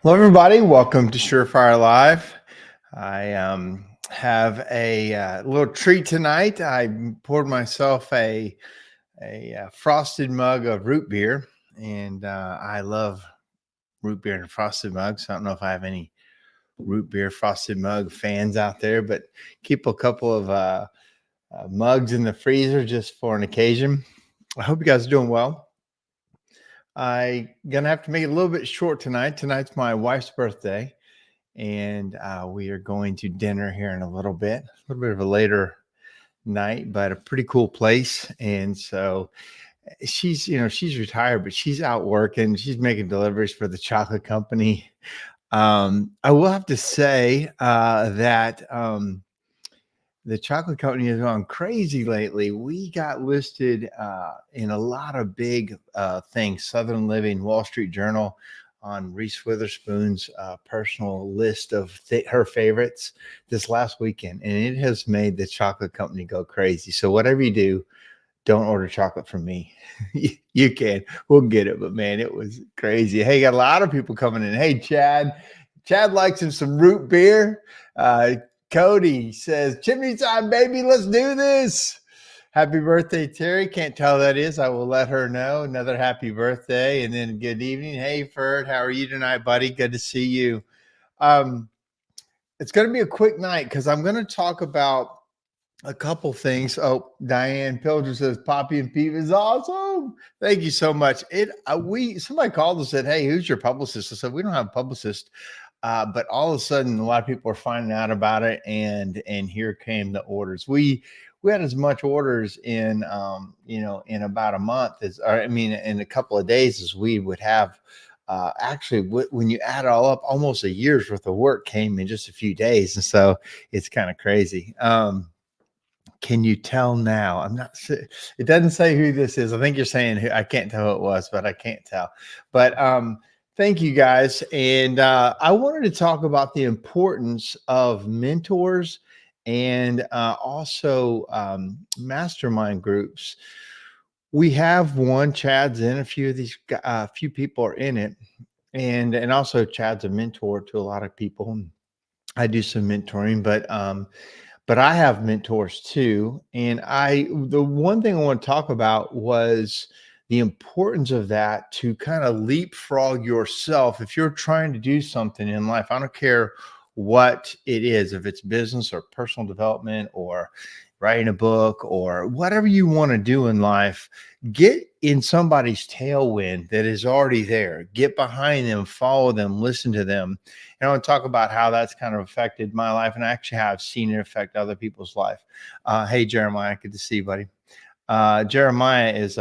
Hello, everybody. Welcome to SureFire Live. I have a little treat tonight. I poured myself a frosted mug of root beer, and I love root beer and frosted mugs. I don't know if I have any root beer frosted mug fans out there, but keep a couple of mugs in the freezer just for an occasion. I hope you guys are doing well. I'm gonna have to make it a little bit short tonight. Tonight's my wife's birthday, and we are going to dinner here in a little bit. A little bit of a later night, but a pretty cool place. And so she's retired, but she's out working. She's making deliveries for the chocolate company. I will have to say that the chocolate company has gone crazy lately. We got listed in a lot of big things: Southern Living, Wall Street Journal, on Reese Witherspoon's personal list of her favorites this last weekend, and it has made the chocolate company go crazy. So whatever you do, don't order chocolate from me. You can, we'll get it, but man, it was crazy. Hey, got a lot of people coming in. Hey, Chad likes him some root beer. Cody says, chimney time, baby, let's do this. Happy birthday, Terry. Can't tell who that is. I will let her know. Another happy birthday. And then good evening. Hey, Ferd, how are you tonight, buddy? Good to see you. It's going to be a quick night because I'm going to talk about a couple things. Oh, Diane Pilger says Poppy and Peep is awesome. Thank you so much. Somebody called and said, hey, who's your publicist? I said, we don't have a publicist. But all of a sudden, a lot of people are finding out about it, and here came the orders. We had as much orders in in about a month in a couple of days as we would have. Actually, when you add it all up, almost a year's worth of work came in just a few days, and so it's kind of crazy. Can you tell now? I'm not sure. It doesn't say who this is. I think you're saying who. I can't tell who it was, but I can't tell. But thank you, guys. And I wanted to talk about the importance of mentors and also mastermind groups. We have one. Chad's in a few of these. A few people are in it, and also Chad's a mentor to a lot of people. I do some mentoring, but I have mentors too. And the one thing I want to talk about was the importance of that to kind of leapfrog yourself. If you're trying to do something in life, I don't care what it is, if it's business or personal development or writing a book or whatever you want to do in life, get in somebody's tailwind that is already there. Get behind them, follow them, listen to them. And I want to talk about how that's kind of affected my life, and I actually have seen it affect other people's life. Hey, Jeremiah, good to see you, buddy. Jeremiah is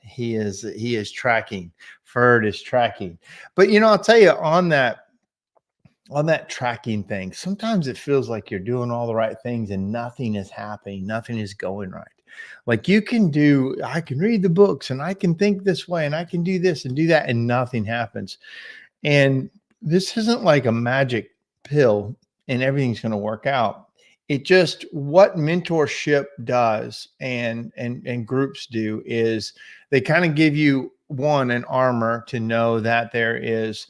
he is tracking. Ferd is tracking. But I'll tell you on that tracking thing, sometimes it feels like you're doing all the right things and nothing is happening, nothing is going right. Like I can read the books and I can think this way and I can do this and do that, and nothing happens. And this isn't like a magic pill and everything's going to work out. It just, what mentorship does and groups do is they kind of give you an armor to know that there is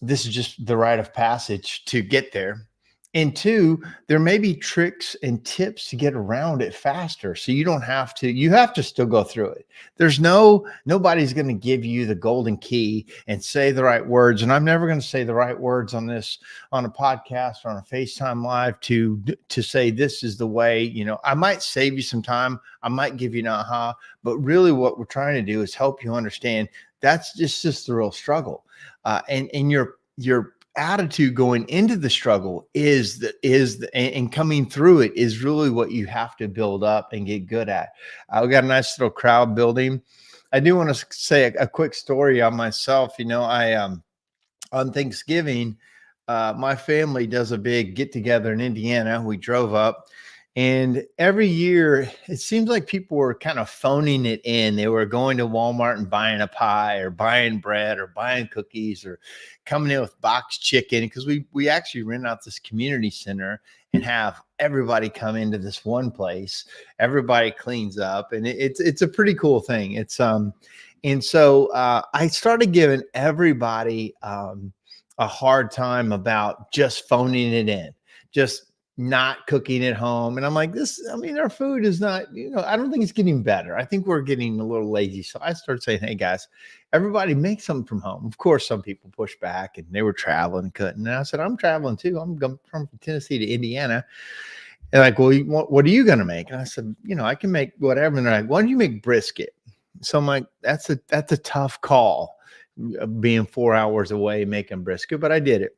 this is just the rite of passage to get there. And two, there may be tricks and tips to get around it faster. So you have to still go through it. Nobody's going to give you the golden key and say the right words. And I'm never going to say the right words on a podcast or on a FaceTime Live to say this is the way. I might save you some time. I might give you an aha, but really what we're trying to do is help you understand that's just the real struggle. And your attitude going into the struggle and coming through it is really what you have to build up and get good at. We got a nice little crowd building. I do want to say a quick story on myself. I on Thanksgiving, my family does a big get together in Indiana. We drove up. And every year, it seems like people were kind of phoning it in. They were going to Walmart and buying a pie or buying bread or buying cookies or coming in with boxed chicken, because we actually rent out this community center and have everybody come into this one place. Everybody cleans up, and it's a pretty cool thing. And so I started giving everybody a hard time about just phoning it in, just not cooking at home. And I'm like, I mean, our food is not, I don't think it's getting better. I think we're getting a little lazy. So I started saying, hey guys, everybody make something from home. Of course, some people push back and they were traveling and couldn't. And I said, I'm traveling too. I'm going from Tennessee to Indiana. And like, well, what are you going to make? And I said, I can make whatever. And they're like, why don't you make brisket? So I'm like, that's a tough call, being 4 hours away making brisket, but I did it.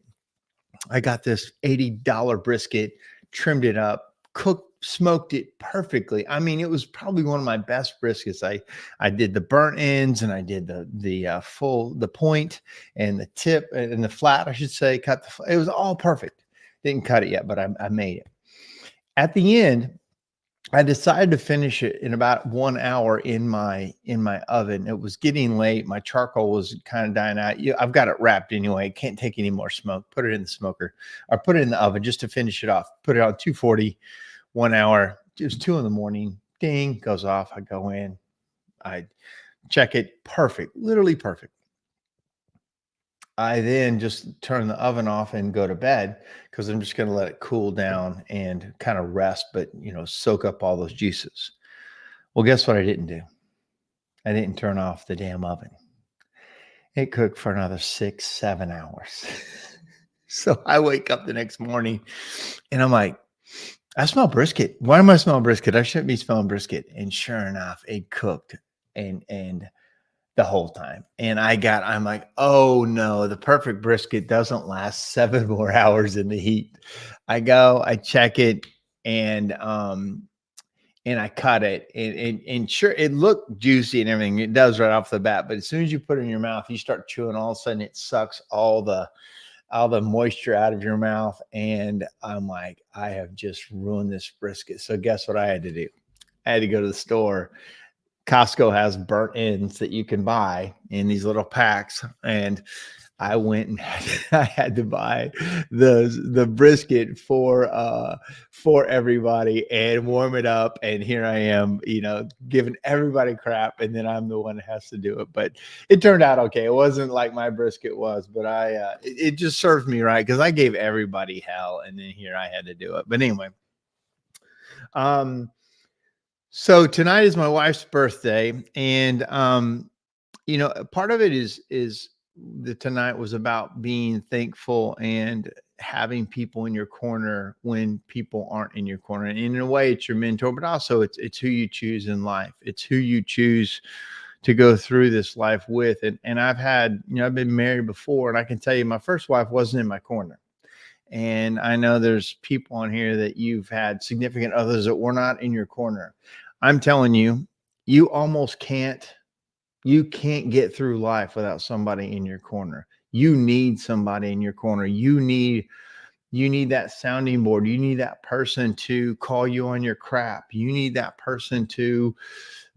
I got this $80 brisket, trimmed it up, cooked, smoked it perfectly. I mean, it was probably one of my best briskets. I did the burnt ends, and I did the point and the tip and the flat, I should say. It was all perfect. Didn't cut it yet, but I made it. At the end, I decided to finish it in about 1 hour in my oven. It was getting late. My charcoal was kind of dying out. I've got it wrapped anyway. It can't take any more smoke. Put it in the smoker, or put it in the oven just to finish it off. Put it on 240, 1 hour. It was 2 a.m. Ding, goes off. I go in. I check it. Perfect. Literally perfect. I then just turn the oven off and go to bed, because I'm just going to let it cool down and kind of rest, but soak up all those juices. Well, guess what I didn't do? I didn't turn off the damn oven. It cooked for another 6, 7 hours. So I wake up the next morning and I'm like, I smell brisket. Why am I smelling brisket? I shouldn't be smelling brisket. And sure enough, it cooked and the whole time. And I'm like, oh no, the perfect brisket doesn't last 7 more hours in the heat. I check it, and I cut it, and sure, it looked juicy and everything. It does right off the bat, but as soon as you put it in your mouth, you start chewing, all of a sudden it sucks all the moisture out of your mouth. And I'm like, I have just ruined this brisket. So guess what I had to do? I had to go to the store. Costco has burnt ends that you can buy in these little packs, and I went and I had to buy the brisket for everybody and warm it up. And here I am, giving everybody crap, and then I'm the one that has to do it. But it turned out okay. It wasn't like my brisket was, but it just served me right, because I gave everybody hell, and then here I had to do it. But anyway, so tonight is my wife's birthday, and part of it is tonight was about being thankful and having people in your corner when people aren't in your corner. And in a way, it's your mentor, but also it's who you choose in life. It's who you choose to go through this life with. And I've been married before, and I can tell you, my first wife wasn't in my corner. And I know there's people on here that you've had significant others that were not in your corner. I'm telling you, you can't get through life without somebody in your corner. You need somebody in your corner. You need that sounding board. You need that person to call you on your crap. You need that person to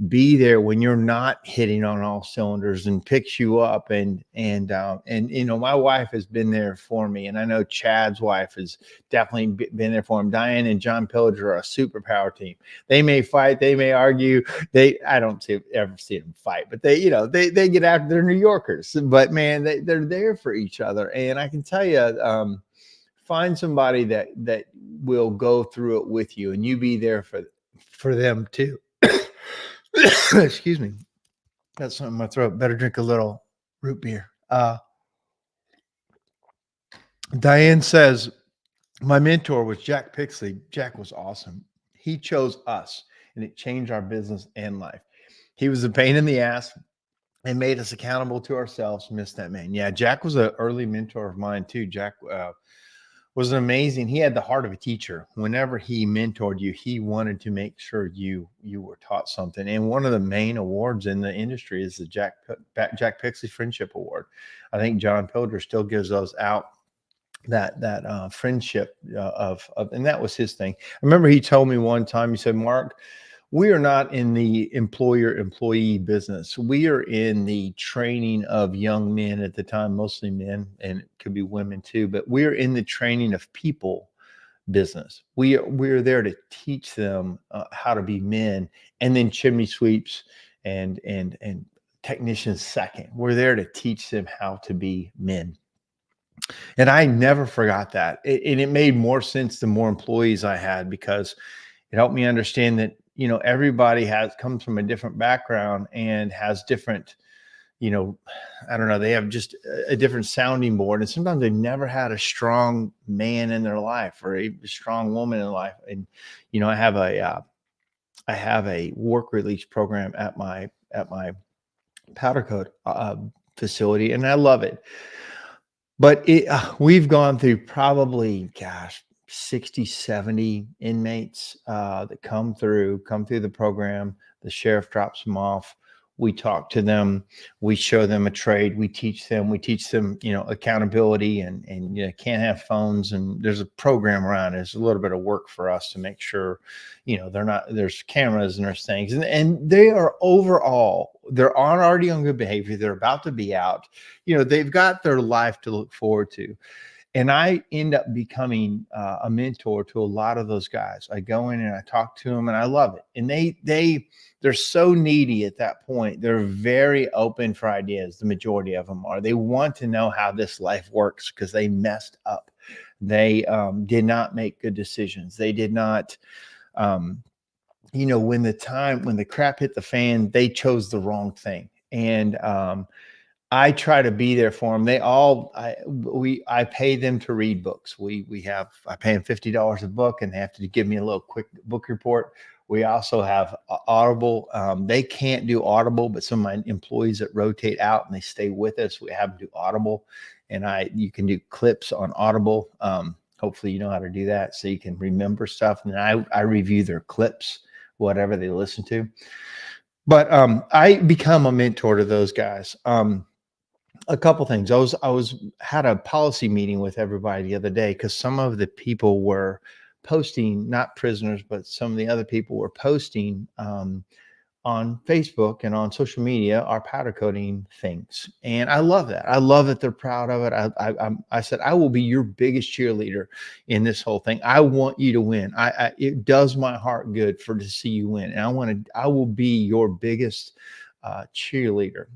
be there when you're not hitting on all cylinders, and picks you up. And my wife has been there for me, and I know Chad's wife has definitely been there for him. Diane and John Pillager are a superpower team. They may fight, they may argue. I don't ever see them fight, but they get after. They're New Yorkers, but man, they're there for each other. And I can tell you, find somebody that will go through it with you, and you be there for them too. Excuse me. Got something in my throat. Better drink a little root beer. Diane says, my mentor was Jack Pixley. Jack was awesome. He chose us, and it changed our business and life. He was a pain in the ass and made us accountable to ourselves. Miss that man. Yeah, Jack was an early mentor of mine too. Jack was amazing. He had the heart of a teacher. Whenever he mentored you, he wanted to make sure you were taught something. And one of the main awards in the industry is the Jack Pixley Friendship Award. I think John Pilger still gives those out. That friendship and that was his thing. I remember he told me one time, he said, Mark, we are not in the employer-employee business. We are in the training of young men at the time, mostly men, and it could be women too, but we're in the training of people business. We're there to teach them how to be men, and then chimney sweeps and technicians second. We're there to teach them how to be men. And I never forgot that. And it made more sense the more employees I had, because it helped me understand that, everybody comes from a different background and has different, you know, I don't know, they have just a different sounding board. And sometimes they've never had a strong man in their life or a strong woman in life. And, I have a work release program at my powder coat facility, and I love it. But we've gone through probably, gosh, 60, 70 inmates that come through the program. The sheriff drops them off. We talk to them. We show them a trade. We teach them, accountability, and can't have phones. And there's a program around it. It's a little bit of work for us to make sure, they're not, there's cameras and there's things. And they are they're already on good behavior. They're about to be out. They've got their life to look forward to. And I end up becoming a mentor to a lot of those guys. I go in and I talk to them, and I love it. And they're so needy at that point. They're very open for ideas. The majority of them are. They want to know how this life works because they messed up. They did not make good decisions. They did not, when the crap hit the fan, they chose the wrong thing. And I try to be there for them. I pay them to read books. I pay them $50 a book, and they have to give me a little quick book report. We also have Audible. They can't do Audible, but some of my employees that rotate out and they stay with us, we have them do Audible, and you can do clips on Audible. Hopefully you know how to do that so you can remember stuff. And I review their clips, whatever they listen to. But I become a mentor to those guys. A couple things. I had a policy meeting with everybody the other day because some of the people were posting, not prisoners, but some of the other people were posting on Facebook and on social media our powder coating things, and I love that. I love that they're proud of it. I said I will be your biggest cheerleader in this whole thing. I want you to win. It does my heart good to see you win, and I will be your biggest cheerleader.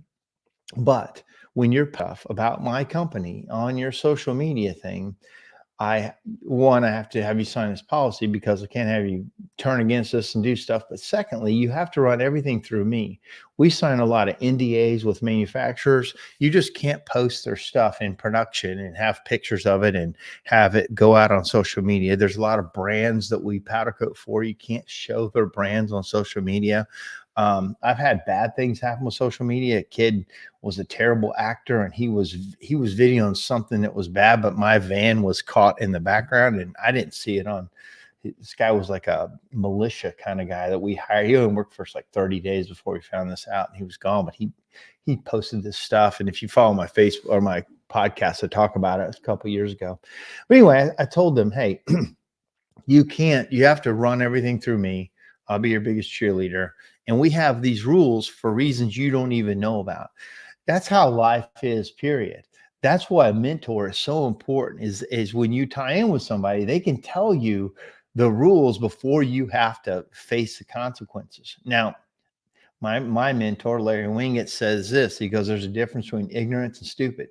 But when you're puff about my company on your social media thing, I have to have you sign this policy because I can't have you turn against us and do stuff. But secondly, you have to run everything through me. We sign a lot of NDAs with manufacturers. You just can't post their stuff in production and have pictures of it and have it go out on social media. There's a lot of brands that we powder coat for. You can't show their brands on social media. I've had bad things happen with social media. A kid was a terrible actor, and he was videoing something that was bad, but my van was caught in the background, and I didn't see it on. This guy was like a militia kind of guy that we hired. He only worked for us like 30 days before we found this out, and he was gone. But he posted this stuff, and if you follow my Facebook or my podcast, I talk about it a couple of years ago. But anyway, I told them, hey, you have to run everything through me. I'll be your biggest cheerleader. And we have these rules for reasons you don't even know about. That's how life is, period. That's why a mentor is so important, is when you tie in with somebody, they can tell you the rules before you have to face the consequences. Now, my mentor, Larry Winget, says this. He goes, there's a difference between ignorance and stupid.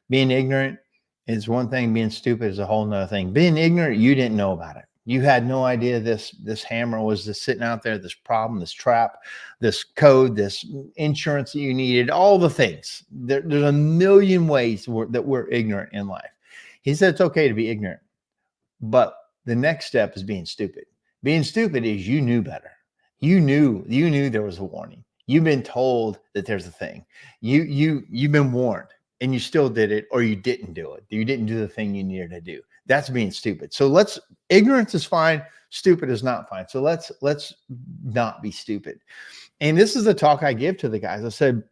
Being ignorant is one thing. Being stupid is a whole nother thing. Being ignorant, you didn't know about it. You had no idea this hammer was just sitting out there, this problem, this trap, this code, this insurance that you needed, all the things. There's a million ways that we're ignorant in life. He said it's okay to be ignorant, but the next step is being stupid. Being stupid is you knew better. You knew there was a warning. You've been told that there's a thing. You've been warned, and you still did it, or you didn't do it. You didn't do the thing you needed to do. That's being stupid. So ignorance is fine. Stupid is not fine. So let's not be stupid. And this is the talk I give to the guys. I said,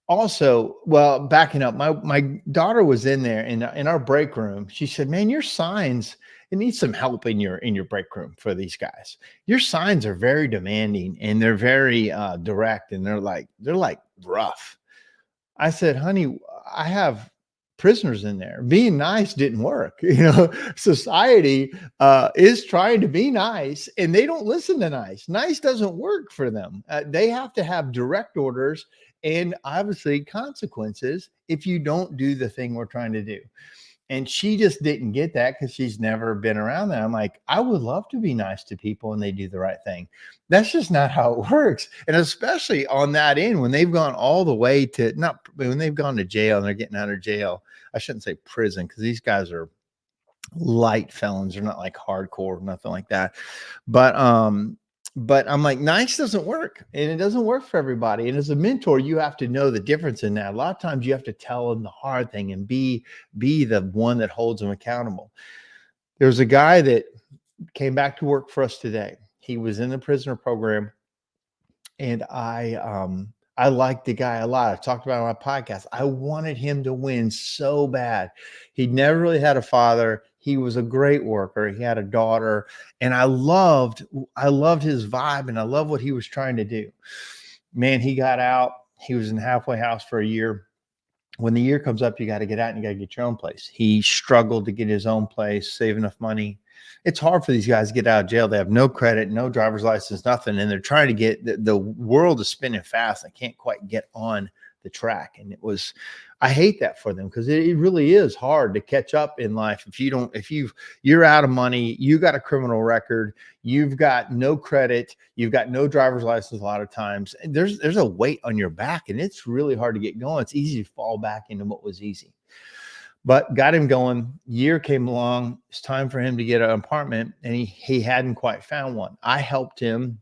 also, well, backing up, my daughter was in there in our break room. She said, man, your signs, it needs some help in your break room for these guys. Your signs are very demanding, and they're very direct, and they're like rough. I said, honey, I have prisoners in there. Being nice didn't work. Society is trying to be nice, and they don't listen to nice. Nice doesn't work for them. They have to have direct orders, and obviously consequences if you don't do the thing we're trying to do. And she just didn't get that because she's never been around that. I'm like, I would love to be nice to people and they do the right thing. That's just not how it works. And especially on that end, when they've gone all the way to not when they've gone to jail and they're getting out of jail. I shouldn't say prison because these guys are light felons. They're not like hardcore, nothing like that. But I'm like, nice doesn't work, and it doesn't work for everybody. And as a mentor, you have to know the difference in that. A lot of times you have to tell them the hard thing and be the one that holds them accountable. There's a guy that came back to work for us today. He was in the prisoner program, and I liked the guy a lot. I've talked about it on my podcast. I wanted him to win so bad. He'd never really had a father. He was a great worker. He had a daughter, and I loved his vibe, and I love what he was trying to do. Man, he got out. He was in the halfway house for a year. When the year comes up, you got to get out and you got to get your own place. He struggled to get his own place, save enough money. It's hard for these guys to get out of jail. They have no credit, no driver's license, nothing. And they're trying to get the world is spinning fast. They can't quite get on the track. And I hate that for them because it really is hard to catch up in life. You're out of money, you got a criminal record, you've got no credit, you've got no driver's license. A lot of times there's a weight on your back and it's really hard to get going. It's easy to fall back into what was easy. But got him going. Year came along. It's time for him to get an apartment, and he hadn't quite found one. I helped him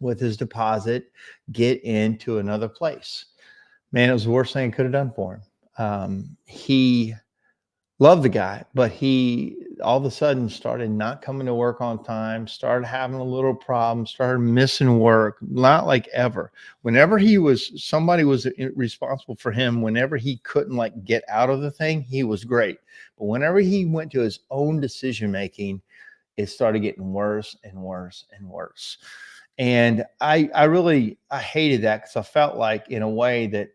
with his deposit get into another place. Man, it was the worst thing I could have done for him. He loved the guy, but he all of a sudden started not coming to work on time, started having a little problem, started missing work, not like ever. Whenever somebody was responsible for him, whenever he couldn't like get out of the thing, he was great. But whenever he went to his own decision-making, it started getting worse and worse and worse. And I hated that because I felt like in a way that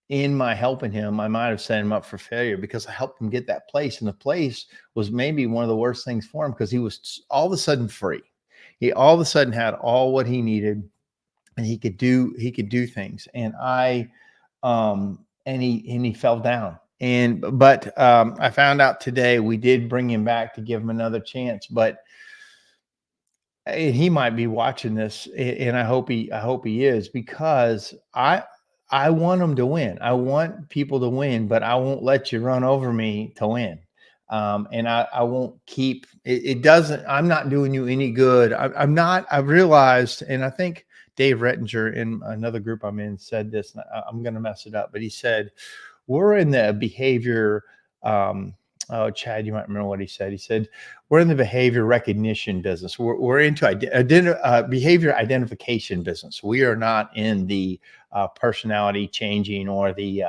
in my helping him, I might have set him up for failure because I helped him get that place. And the place was maybe one of the worst things for him because he was all of a sudden free. He all of a sudden had all what he needed and he could do things. And he fell down. But I found out today we did bring him back to give him another chance, but he might be watching this, and I hope he is, because I want them to win. I want people to win, but I won't let you run over me to win. And I won't keep it. I'm not doing you any good. I've realized, and I think Dave Rettinger in another group I'm in said this, and I'm going to mess it up, but he said, we're in the behavior. Chad, you might remember what he said. He said, we're in the behavior recognition business. We're into behavior identification business. We are not in the personality changing or he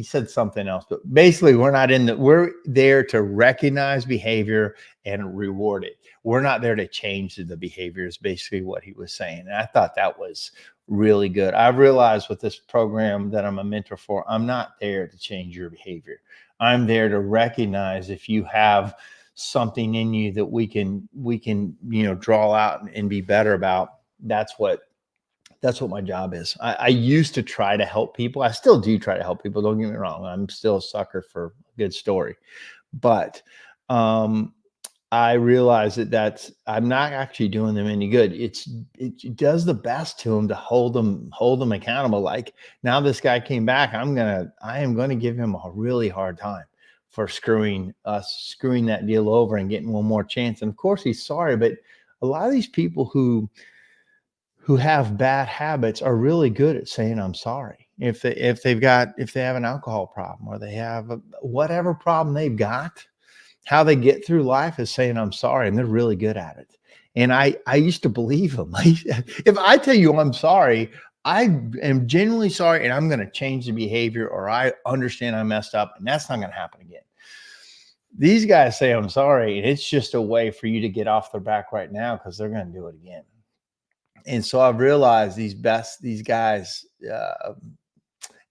said something else, but basically we're there to recognize behavior and reward it. We're not there to change the behavior is basically what he was saying. And I thought that was really good. I've realized with this program that I'm a mentor for, I'm not there to change your behavior. I'm there to recognize if you have something in you that we can, draw out and be better about. That's what my job is. I used to try to help people. I still do try to help people. Don't get me wrong. I'm still a sucker for a good story, but I realize that I'm not actually doing them any good. It does the best to them to hold them accountable. Like now this guy came back, I am going to give him a really hard time for screwing that deal over and getting one more chance. And of course he's sorry, but a lot of these people who have bad habits are really good at saying, I'm sorry. If they have an alcohol problem or they have whatever problem they've got, how they get through life is saying, I'm sorry. And they're really good at it. And I used to believe them. If I tell you I'm sorry, I am genuinely sorry and I'm going to change the behavior, or I understand I messed up and that's not going to happen again. These guys say, I'm sorry. And it's just a way for you to get off their back right now because they're going to do it again. And so I've realized these guys,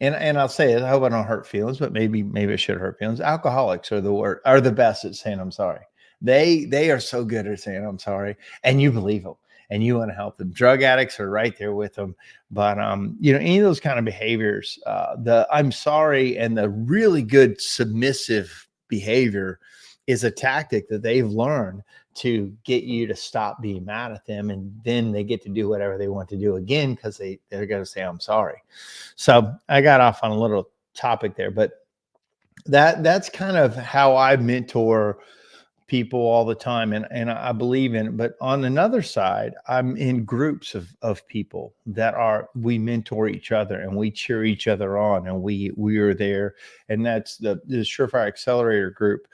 and I'll say it, I hope I don't hurt feelings, but maybe it should hurt feelings. Alcoholics are the best at saying I'm sorry. They are so good at saying I'm sorry, and you believe them. and you want to help them. Drug addicts are right there with them. But any of those kind of behaviors, the I'm sorry and the really good submissive behavior is a tactic that they've learned to get you to stop being mad at them, and then they get to do whatever they want to do again because they're going to say I'm sorry. So I got off on a little topic there, but that's kind of how I mentor people all the time, and I believe in it. But on another side, I'm in groups of people that we mentor each other and we cheer each other on, and we are there. And that's the SureFire Accelerator group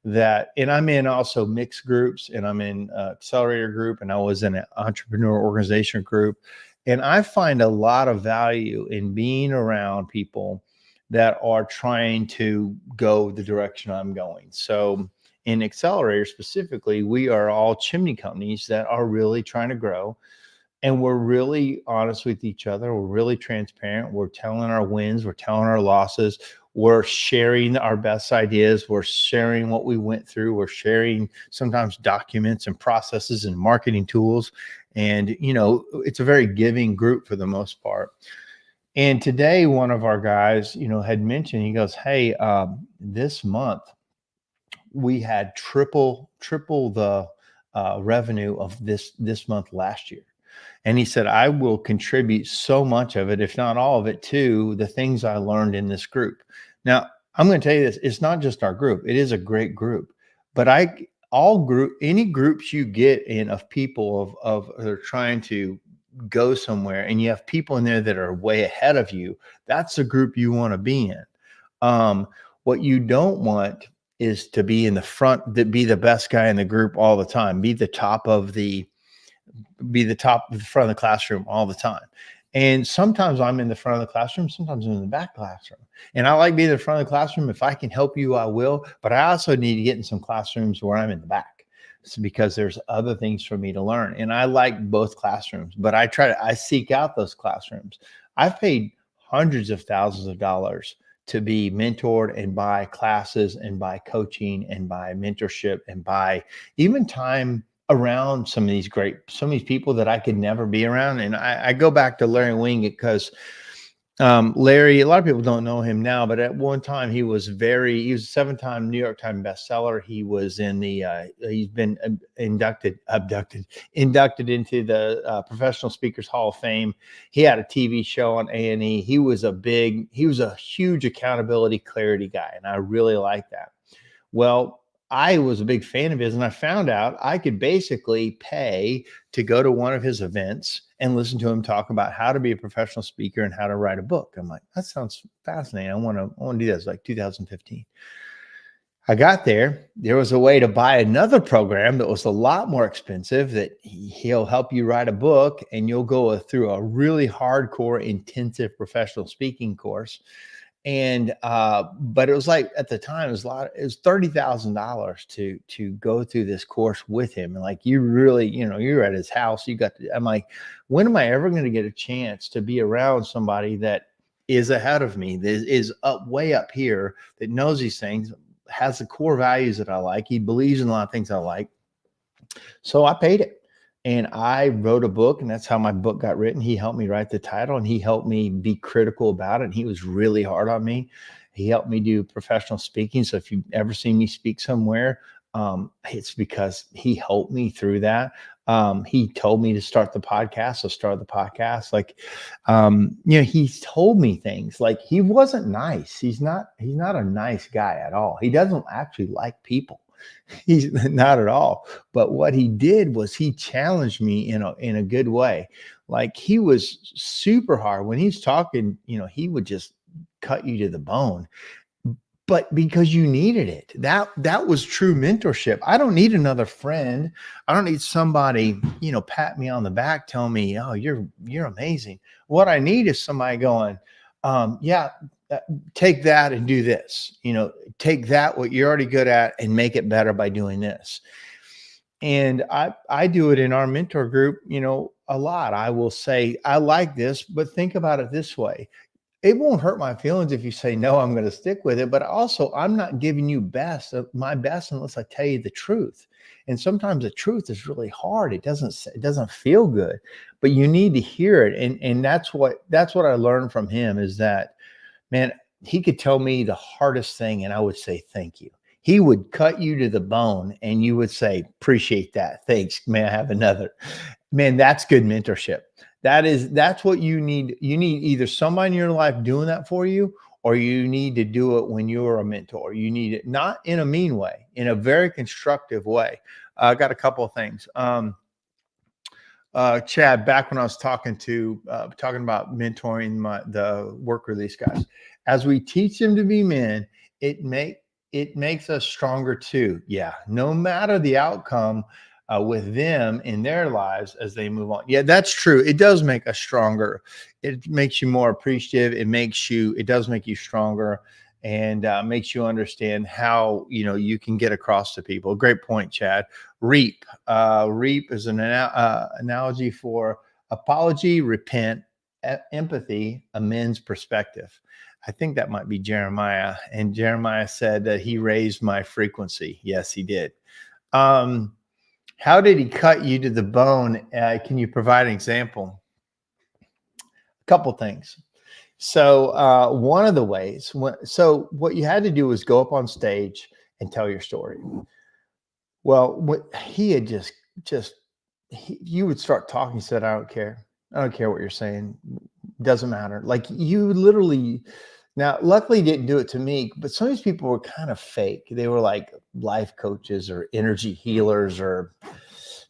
and I'm in also mixed groups, and I'm in accelerator group, and I was in an entrepreneur organization group. And I find a lot of value in being around people that are trying to go the direction I'm going. So in Accelerator specifically, we are all chimney companies that are really trying to grow. And we're really honest with each other. We're really transparent. We're telling our wins. We're telling our losses. We're sharing our best ideas. We're sharing what we went through. We're sharing sometimes documents and processes and marketing tools. And, it's a very giving group for the most part. And today, one of our guys, had mentioned, he goes, hey, this month, we had triple the revenue of this month last year. And he said, I will contribute so much of it, if not all of it, to the things I learned in this group. Now, I'm going to tell you this, it's not just our group. It is a great group, but any groups you get in of people of they're trying to go somewhere, and you have people in there that are way ahead of you, that's the group you want to be in. What you don't want is to be in the front, be the best guy in the group all the time, be the top of the front of the classroom all the time. And sometimes I'm in the front of the classroom, sometimes I'm in the back classroom. And I like being in the front of the classroom. If I can help you, I will. But I also need to get in some classrooms where I'm in the back. It's because there's other things for me to learn. And I like both classrooms, but I seek out those classrooms. I've paid hundreds of thousands of dollars to be mentored and buy classes and buy coaching and buy mentorship and buy even time around some of these people that I could never be around. And I go back to Larry Wingate because Larry, a lot of people don't know him now, but at one time he was a 7-time New York Times bestseller. He was he's been inducted into the Professional Speakers Hall of Fame. He had a TV show on A&E. He was a huge accountability clarity guy. And I really like that. Well, I was a big fan of his, and I found out I could basically pay to go to one of his events and listen to him talk about how to be a professional speaker and how to write a book. I'm like, that sounds fascinating. I want to do that. It's like 2015. I got there. There was a way to buy another program that was a lot more expensive, that he'll help you write a book, and you'll go through a really hardcore, intensive professional speaking course. And but it was like, at the time, it was $30,000 to go through this course with him. And like, you really, you're at his house. I'm like, when am I ever going to get a chance to be around somebody that is ahead of me, that is way up here, that knows these things, has the core values that I like. He believes in a lot of things I like. So I paid it. And I wrote a book, and that's how my book got written. He helped me write the title, and he helped me be critical about it. And he was really hard on me. He helped me do professional speaking. So if you've ever seen me speak somewhere, it's because he helped me through that. He told me to start the podcast. So start the podcast. Like, he told me things. Like, he wasn't nice. He's not a nice guy at all. He doesn't actually like people. He's not at all. But what he did was he challenged me in a good way. Like, he was super hard when he's talking, he would just cut you to the bone, but because you needed it. That was true mentorship. I don't need another friend. I don't need somebody, pat me on the back, tell me, oh, you're amazing. What I need is somebody going, take that and do this, take that, what you're already good at, and make it better by doing this. And I do it in our mentor group, a lot. I will say, I like this, but think about it this way. it won't hurt my feelings if you say, no, I'm going to stick with it. But also, I'm not giving you my best unless I tell you the truth. And sometimes the truth is really hard. It doesn't feel good, but you need to hear it. And that's what I learned from him is that, man, he could tell me the hardest thing and I would say, thank you. He would cut you to the bone and you would say, appreciate that. Thanks. May I have another? Man, that's good mentorship. That's what you need. You need either somebody in your life doing that for you, or you need to do it when you're a mentor. You need it not in a mean way, in a very constructive way. I got a couple of things. Chad, back when I was talking about mentoring the work release guys, as we teach them to be men, it makes us stronger too. Yeah, no matter the outcome with them in their lives as they move on. Yeah, that's true. It does make us stronger. It makes you more appreciative. It does make you stronger, and makes you understand how you can get across to people. Great point, Chad. Reap. Reap is an analogy for apology, repent, empathy, amends, perspective. I think that might be Jeremiah. And Jeremiah said that he raised my frequency. Yes, he did. How did he cut you to the bone? Can you provide an example? A couple things. So one of the ways, so what you had to do was go up on stage and tell your story. Well, what he had you would start talking. He said, I don't care. I don't care what you're saying. Doesn't matter. Like you literally, now luckily he didn't do it to me, but some of these people were kind of fake. They were like life coaches or energy healers, or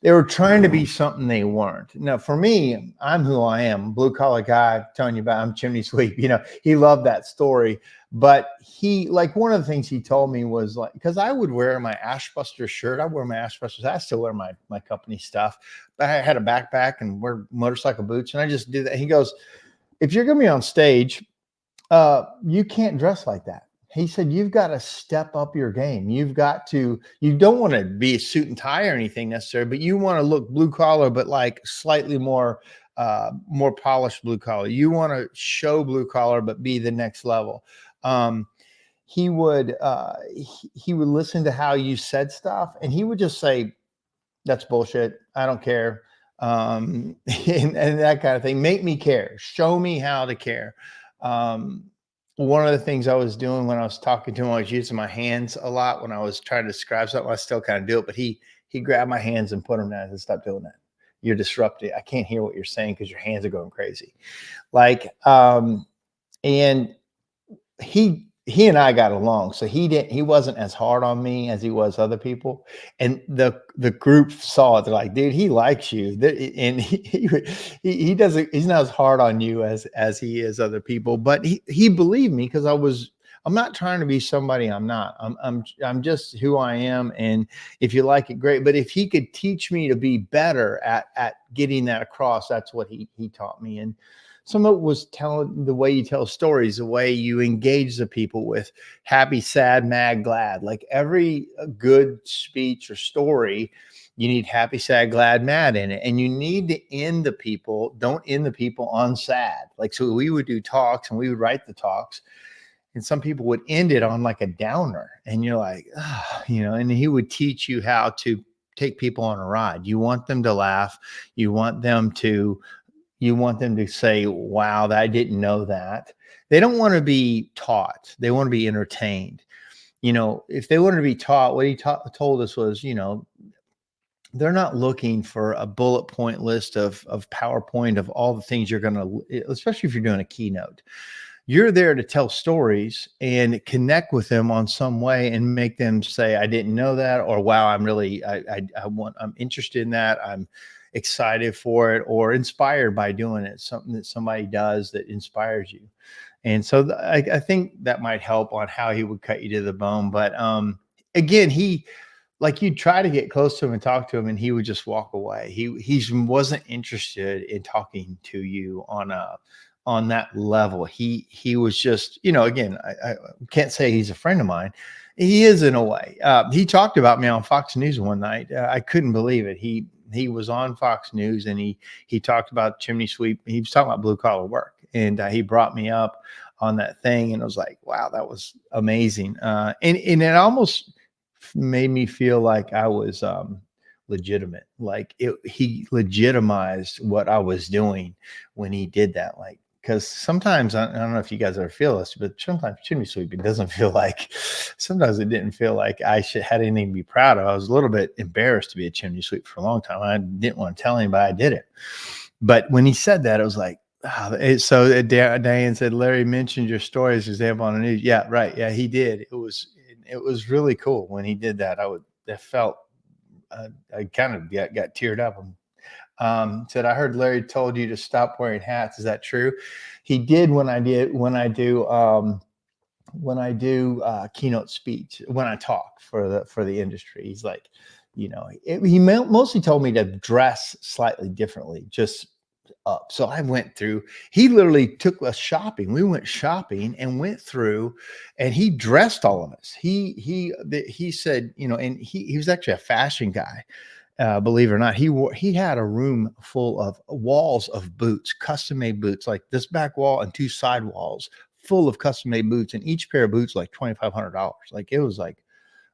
they were trying to be something they weren't. Now, for me, I'm who I am, blue collar guy. I'm telling you about, I'm chimney sweep. He loved that story. But like one of the things he told me was like, because I would wear my Ashbuster shirt. I wear my Ashbusters. I still wear my company stuff. But I had a backpack and wear motorcycle boots. And I just do that. He goes, if you're going to be on stage, you can't dress like that. He said, you've got to step up your game. You don't want to be a suit and tie or anything necessarily, but you want to look blue collar, but like slightly more polished blue collar. You want to show blue collar, but be the next level. He would listen to how you said stuff, and he would just say, that's bullshit. I don't care. And that kind of thing. Make me care. Show me how to care. One of the things I was doing when I was talking to him, I was using my hands a lot when I was trying to describe something. I still kind of do it, but he grabbed my hands and put them down and said, stop doing that. You're disrupting. I can't hear what you're saying because your hands are going crazy. Like, and he and I got along, so he wasn't as hard on me as he was other people, and the group saw it. They're like, dude, he likes you, and he's not as hard on you as he is other people. But he believed me because I'm not trying to be somebody I'm not. I'm just who I am, and if you like it, great. But if he could teach me to be better at getting that across, that's what he taught me. And some of it was telling the way you tell stories, the way you engage the people with happy, sad, mad, glad. Like every good speech or story, you need happy, sad, glad, mad in it. And you need to don't end the people on sad. Like, so we would do talks and we would write the talks, and some people would end it on like a downer. And you're like, and he would teach you how to take people on a ride. You want them to laugh. You want them to say, wow, I didn't know that. They don't want to be taught. They want to be entertained. If they wanted to be taught, what he told us was, they're not looking for a bullet point list of PowerPoint of all the things you're going to, especially if you're doing a keynote. You're there to tell stories and connect with them on some way and make them say, I didn't know that, or wow, I'm interested in that. I'm excited for it, or inspired by doing it. Something that somebody does that inspires you. And so I think that might help on how he would cut you to the bone. But again, you'd try to get close to him and talk to him, and he would just walk away. He wasn't interested in talking to you on that level. He was just, again, I can't say he's a friend of mine. He is in a way. He talked about me on Fox News one night. I couldn't believe it. He was on Fox News and he talked about chimney sweep. He was talking about blue collar work, and he brought me up on that thing. And I was like, wow, that was amazing. And it almost made me feel like I was legitimate. Like he legitimized what I was doing when he did that. Like, because sometimes I don't know if you guys ever feel this, but sometimes chimney sweeping doesn't feel like. Sometimes it didn't feel like I should had anything to be proud of. I was a little bit embarrassed to be a chimney sweep for a long time. I didn't want to tell anybody I did it. But when he said that, it was like, so Diane said, Larry mentioned your story as an example on the news. Yeah, right. Yeah, he did. It was really cool when he did that. I felt I kind of got teared up. Said, I heard Larry told you to stop wearing hats. Is that true? He did when I do keynote speech, when I talk for the industry. He's like, he mostly told me to dress slightly differently, just up. So I went through, he literally took us shopping. We went shopping and went through, and he dressed all of us. He said, and he was actually a fashion guy. Believe it or not, he had a room full of walls of boots, custom made boots, like this back wall and two side walls full of custom made boots, and each pair of boots like $2,500. Like it was like,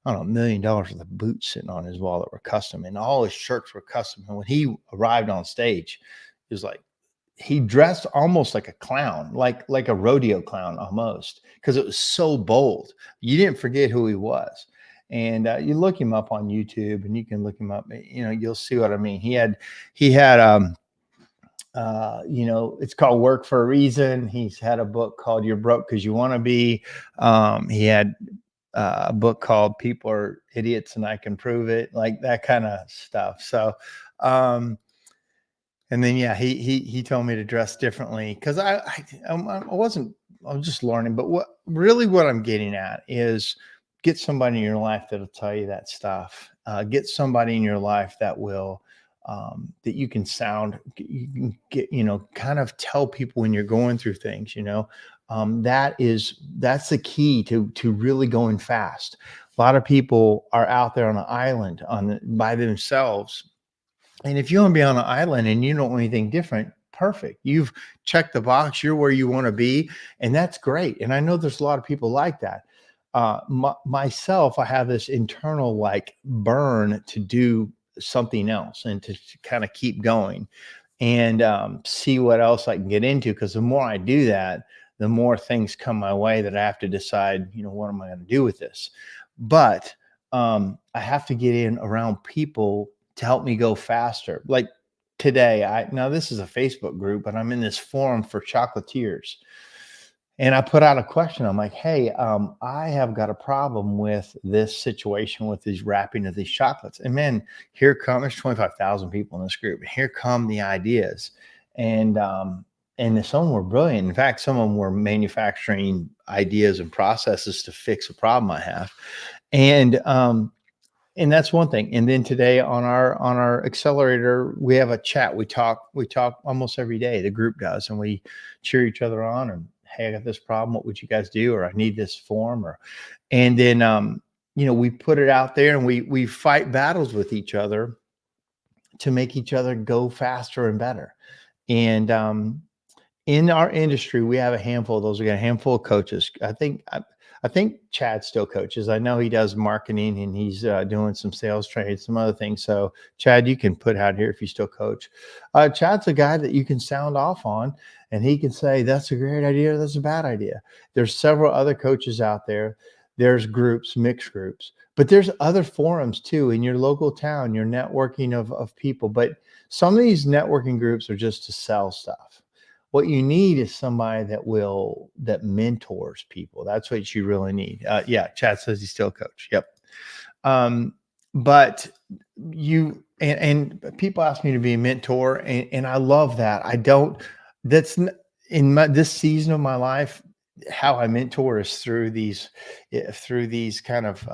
I don't know, $1 million worth of boots sitting on his wall that were custom, and all his shirts were custom. And when he arrived on stage, it was like he dressed almost like a clown, like a rodeo clown almost, because it was so bold. You didn't forget who he was. And you look him up on YouTube, and you can look him up. You'll see what I mean. He had it's called Work for a Reason. He's had a book called You're Broke Because You Want to Be. He had a book called People Are Idiots and I Can Prove It, like that kind of stuff. So, and then, yeah, he told me to dress differently because I was just learning. But what I'm getting at is get somebody in your life that'll tell you that stuff. Get somebody in your life that will, that you can get, kind of tell people when you're going through things, that's the key to really going fast. A lot of people are out there on an island by themselves. And if you want to be on an island and you don't want anything different, perfect. You've checked the box. You're where you want to be. And that's great. And I know there's a lot of people like that. Myself, I have this internal like burn to do something else and to kind of keep going and see what else I can get into. Because the more I do that, the more things come my way that I have to decide, what am I going to do with this? But I have to get in around people to help me go faster. Like today, now this is a Facebook group, but I'm in this forum for chocolatiers. And I put out a question. I'm like, hey, I have got a problem with this situation with these wrapping of these chocolates. And man, there's 25,000 people in this group. Here come the ideas. And some were brilliant. In fact, some of them were manufacturing ideas and processes to fix a problem I have. And that's one thing. And then today on our accelerator, we have a chat. We talk almost every day. The group does, and we cheer each other on. And hey, I got this problem. What would you guys do? Or I need this form. And then we put it out there, and we fight battles with each other to make each other go faster and better. And in our industry, we have a handful of those. We got a handful of coaches. I think Chad still coaches. I know he does marketing, and he's doing some sales training, some other things. So Chad, you can put out here if you still coach. Chad's a guy that you can sound off on, and he can say, that's a great idea, that's a bad idea. There's several other coaches out there. There's groups, mixed groups, but there's other forums too in your local town, your networking of people. But some of these networking groups are just to sell stuff. What you need is somebody that mentors people. That's what you really need. Yeah, Chad says he's still a coach. Yep. But you and people ask me to be a mentor, and I love that. That's this season of my life. How I mentor is through these kind of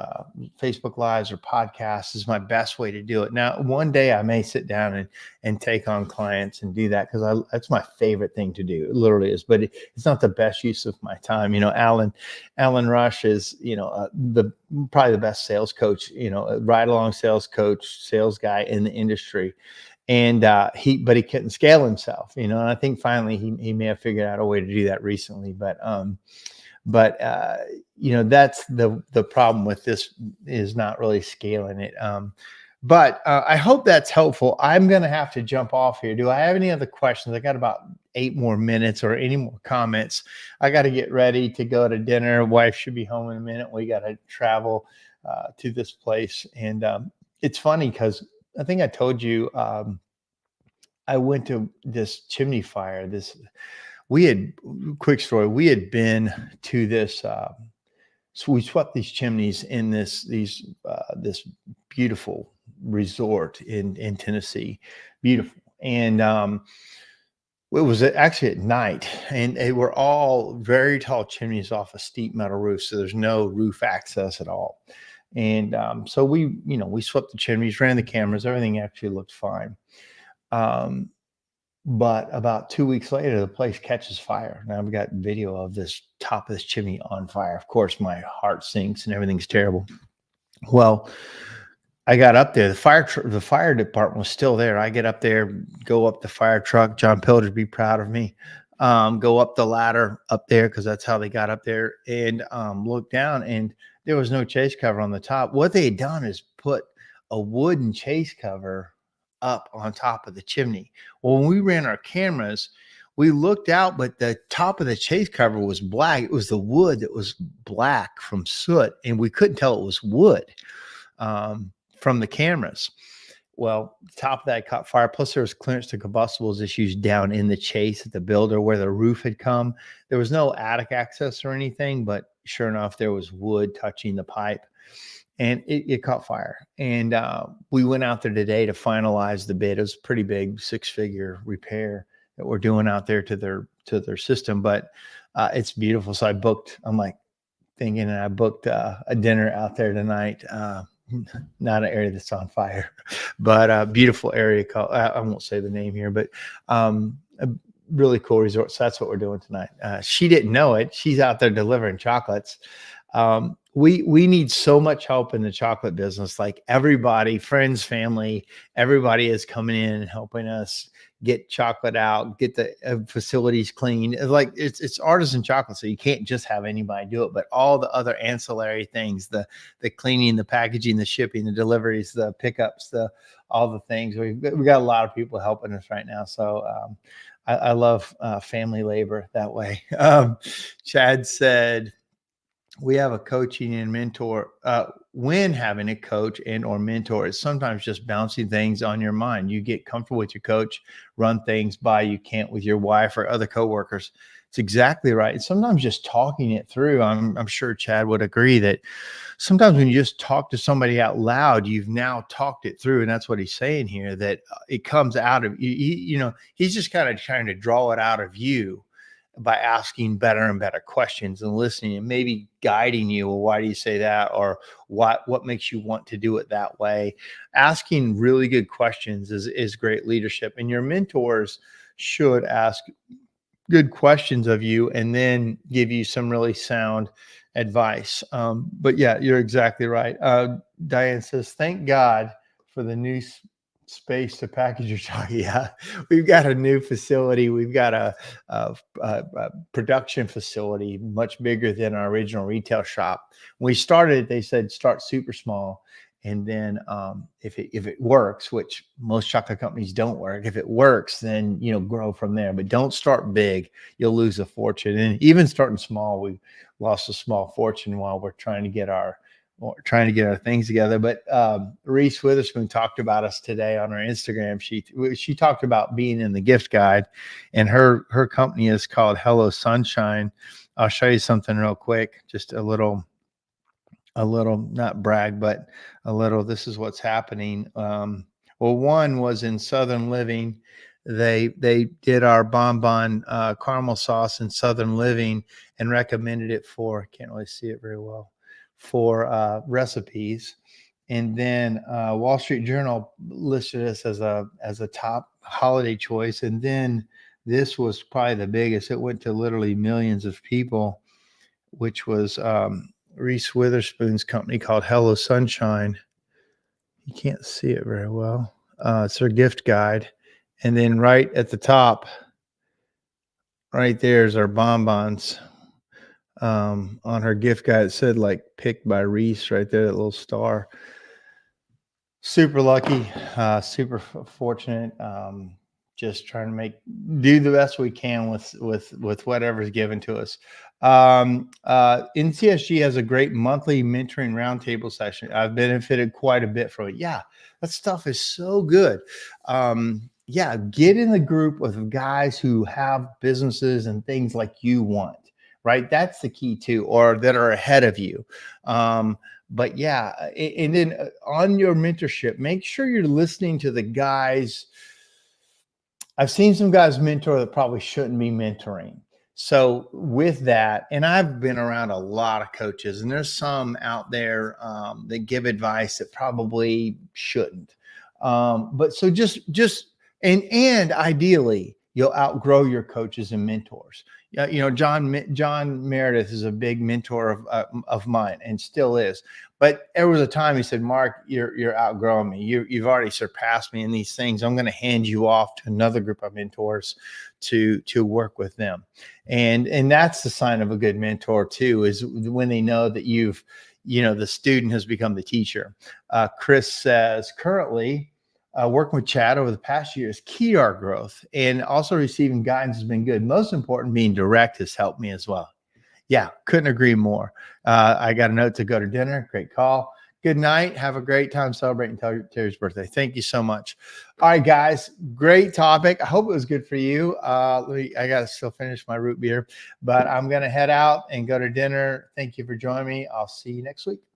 Facebook Lives or podcasts is my best way to do it. Now, one day I may sit down and take on clients and do that because that's my favorite thing to do. It literally is, but it's not the best use of my time. Alan Rush is probably the best sales coach, ride along sales coach, sales guy in the industry. and but he couldn't scale himself, and I think finally he may have figured out a way to do that recently, but that's the problem with this, is not really scaling it. But I hope that's helpful. I'm going to have to jump off here. Do I have any other questions? I got about 8 more minutes, or any more comments. I got to get ready to go to dinner. Wife should be home in a minute. We got to travel to this place. And it's funny because I think I told you, I went to this chimney fire. Quick story. We had been to this, so we swept these chimneys in this beautiful resort in Tennessee. Beautiful. And it was actually at night, and they were all very tall chimneys off a steep metal roof. So there's no roof access at all. And so we swept the chimneys, ran the cameras, everything actually looked fine. But about 2 weeks later, the place catches fire. Now I've got video of this top of this chimney on fire. Of course, my heart sinks and everything's terrible. Well, I got up there. The fire department was still there. I get up there, go up the fire truck. John Pilger'd be proud of me. Go up the ladder up there, because that's how they got up there, and look down, and there was no chase cover on the top. What they had done is put a wooden chase cover up on top of the chimney. Well, when we ran our cameras, we looked out, but the top of the chase cover was black. It was the wood that was black from soot, and we couldn't tell it was wood from the cameras. Well, the top of that caught fire. Plus, there was clearance to combustibles issues down in the chase at the builder where the roof had come. There was no attic access or anything, but sure enough, there was wood touching the pipe. And it caught fire. And we went out there today to finalize the bid. It was a pretty big 6-figure repair that we're doing out there to their system. But it's beautiful. So I booked a dinner out there tonight. Not an area that's on fire, but a beautiful area called, I won't say the name here, but a really cool resort. So that's what we're doing tonight. She didn't know it. She's out there delivering chocolates. We need so much help in the chocolate business. Like everybody, friends, family, everybody is coming in and helping us get chocolate out, get the facilities clean. Like it's artisan chocolate, so you can't just have anybody do it. But all the other ancillary things, the cleaning, the packaging, the shipping, the deliveries, the pickups, all the things. We got a lot of people helping us right now. So I love family labor that way. Chad said, we have a coaching and mentor. When having a coach and or mentor, it's sometimes just bouncing things on your mind. You get comfortable with your coach, run things by you can't with your wife or other coworkers. It's exactly right. And sometimes just talking it through. I'm sure Chad would agree that sometimes when you just talk to somebody out loud, you've now talked it through, and that's what he's saying here. That it comes out of you. He's just kind of trying to draw it out of you by asking better and better questions and listening and maybe guiding you. Well, why do you say that? Or what makes you want to do it that way? Asking really good questions is great leadership. And your mentors should ask good questions of you and then give you some really sound advice. But yeah, you're exactly right. Diane says, thank God for the new space to package your chocolate. Yeah, we've got a new facility. We've got a production facility much bigger than our original retail shop. When we started, they said start super small, and then if it works, which most chocolate companies don't work, if it works, then grow from there. But don't start big; you'll lose a fortune. And even starting small, we lost a small fortune while we're trying to get our things together. But Reese Witherspoon talked about us today on her Instagram. She talked about being in the gift guide, and her company is called Hello Sunshine. I'll show you something real quick, just a little, not brag, but a little. This is what's happening. Well, one was in Southern Living. They did our bonbon caramel sauce in Southern Living and recommended it for, can't really see it very well, for recipes. And then Wall Street Journal listed us as a top holiday choice. And then this was probably the biggest. It went to literally millions of people, which was Reese Witherspoon's company called Hello Sunshine. You can't see it very well. It's her gift guide. And then right at the top, right there is our bonbons. On her gift guide, it said like picked by Reese right there, that little star. Super lucky, super fortunate. Just trying to do the best we can with whatever's given to us. NCSG has a great monthly mentoring roundtable session. I've benefited quite a bit from it. Yeah, that stuff is so good. Yeah, get in the group with guys who have businesses and things like you want, right? That's the key too, or that are ahead of you. But yeah, and then on your mentorship, make sure you're listening to the guys. I've seen some guys mentor that probably shouldn't be mentoring. So with that, and I've been around a lot of coaches, and there's some out there that give advice that probably shouldn't. But so and ideally, you'll outgrow your coaches and mentors. Yeah, you know, John Meredith is a big mentor of mine and still is. But there was a time he said, "Mark, you're outgrowing me. You've already surpassed me in these things. I'm going to hand you off to another group of mentors to work with them." And that's the sign of a good mentor too, is when they know that the student has become the teacher. Chris says currently, working with Chad over the past year is key to our growth, and also receiving guidance has been good. Most important, being direct has helped me as well. Yeah, couldn't agree more. I got a note to go to dinner. Great call. Good night. Have a great time celebrating Terry's birthday. Thank you so much. All right, guys, great topic. I hope it was good for you. I got to still finish my root beer, but I'm going to head out and go to dinner. Thank you for joining me. I'll see you next week.